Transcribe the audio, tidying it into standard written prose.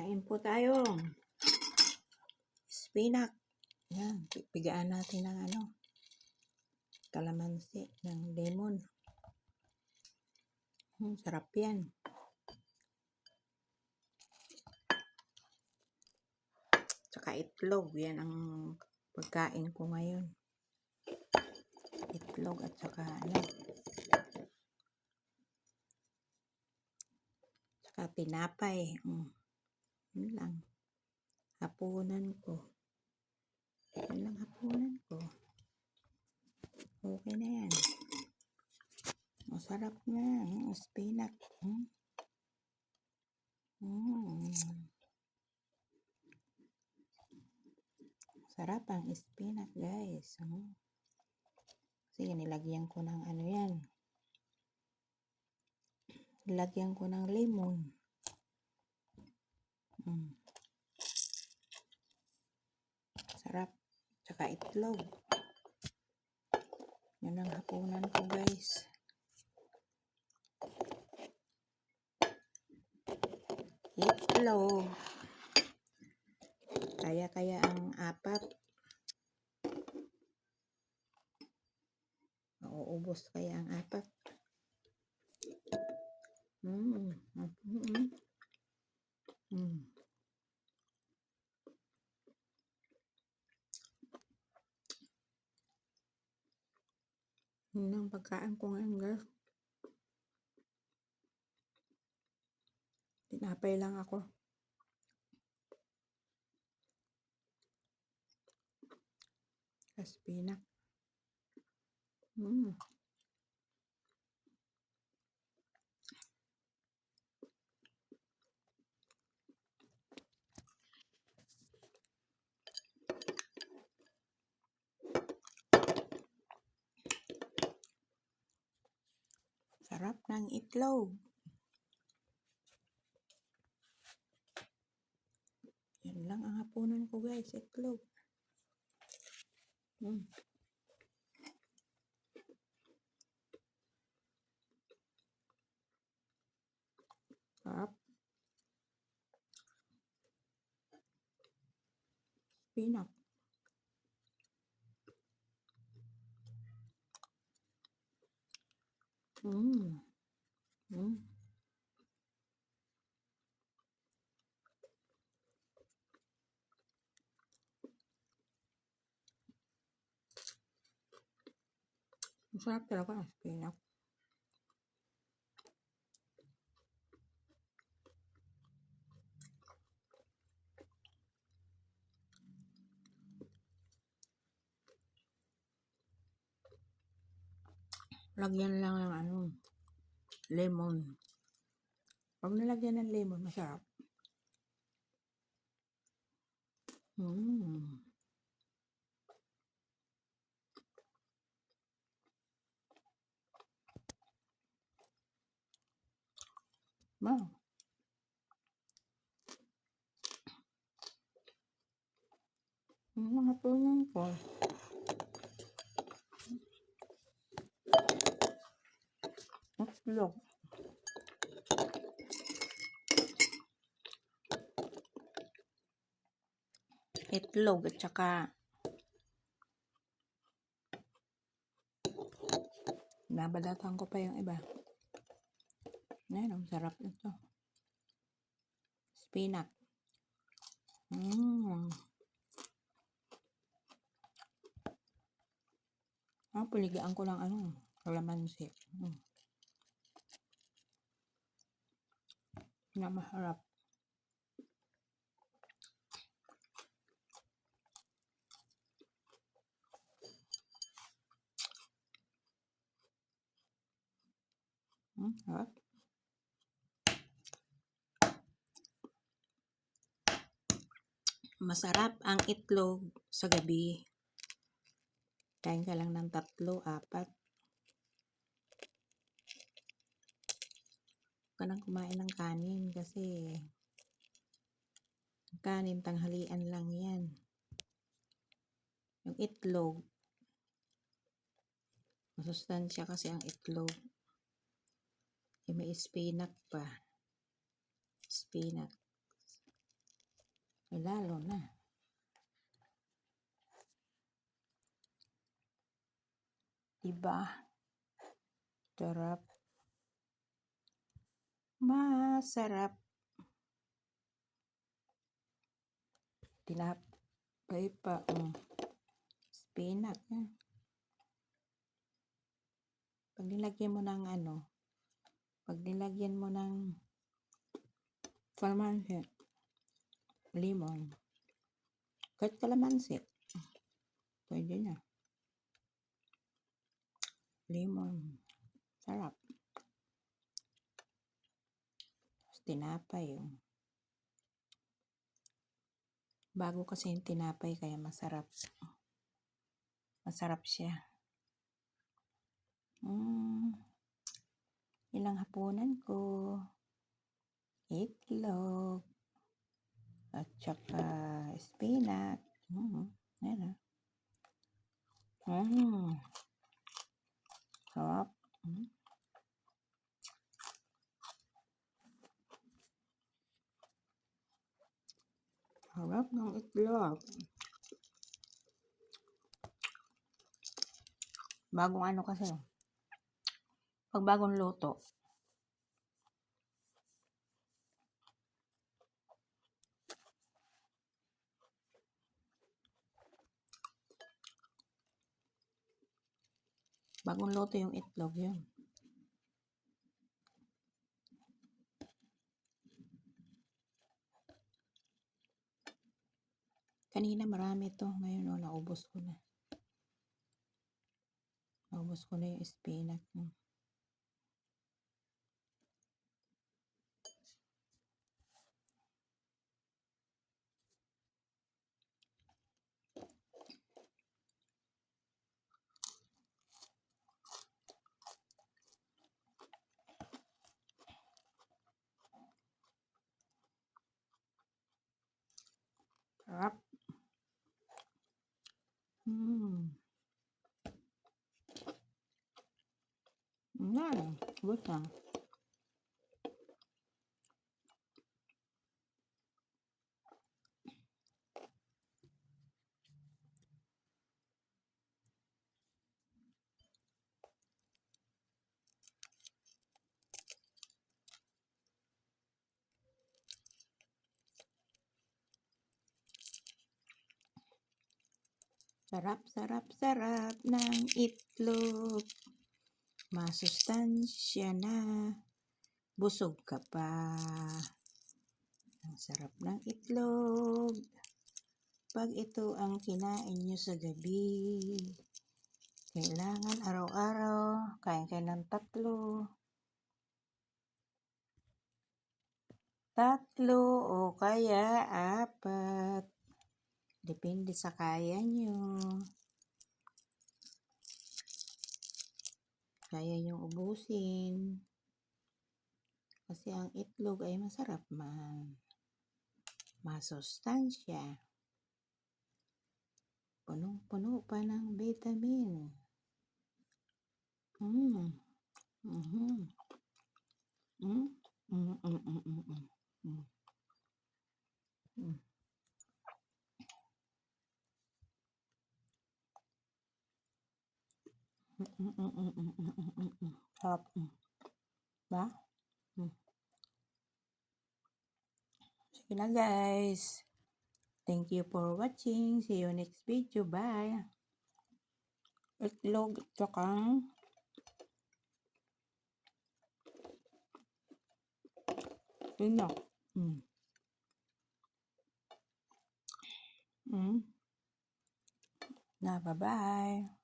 Kain po tayo. Spinach. Yan, pigaan natin ng kalamansi, ng lemon. Sarap yan. Tsaka itlog. Yan ang pagkain ko ngayon. Itlog at saka Tsaka tinapay. Yun lang. Hapunan ko. Yun lang hapunan ko. Okay na yan. Masarap na. Spinach. Sarap ang spinach, guys. Kasi nilagyan ko ng yan. Nilagyan ko ng lemon. Sarap. Tsaka itlog. Yan ang hapunan ko, guys. Itlog. Kaya ang apat. Mauubos kaya ang apat. Yun ang pagkain ko ngayon, guys. Tinapay lang ako. Spinach. Sarap ng itlog. Yan lang ang hapunan ko, guys. Itlog. Sarap. Spinach. Masarap talaga ang spinach. Lagyan lang ng lemon. Pag nalagyan ng lemon, masarap. Wow. Mga tulong ko. Itlog. Itlog at saka nabalatan ko pa yung iba. Ayan, ang sarap ito. Spinach. Paligaan ko lang kalamansi. Na masarap. Sarap. Masarap ang itlog sa gabi. Kain ka lang ng 3, 4. Huwag ka nang kumain ng kanin kasi kanin tanghalian lang yan. Yung itlog, masustansya kasi ang itlog. May spinach pa. Spinach. lalo na. Diba? Sarap. Masarap. Tinapay pa. Spinach. Pag nilagyan mo ng kalamansi, lemon, kahit kalamansi, pwede na. Lemon. Sarap. Tapos tinapay. Bago kasi yung tinapay kaya masarap. Masarap siya. Ilang hapunan ko. Itlog. At saka spinach. Ayan. Sarap. Sarap ng itlog. Bagong kasi. Pag bagong luto. Bagong luto yung itlog yun. Kanina marami to. Ngayon naubos ko na. Naubos ko na yung spinach. Sarap. Good na. Sarap, sarap, sarap ng itlog. Masustansya na. Busog ka pa. Ang sarap ng itlog. Pag ito ang kinain nyo sa gabi, kailangan araw-araw kain kayo ng 3. 3 o kaya 4. Depende sa kaya nyo. Kaya nyong ubusin. Kasi ang itlog ay masarap man. Masustansya. Punong-puno pa ng vitamin. Sarap. Ba? Sige na guys. Thank you for watching. See you next video. Bye. Itlog tsaka spinach. Na, bye-bye.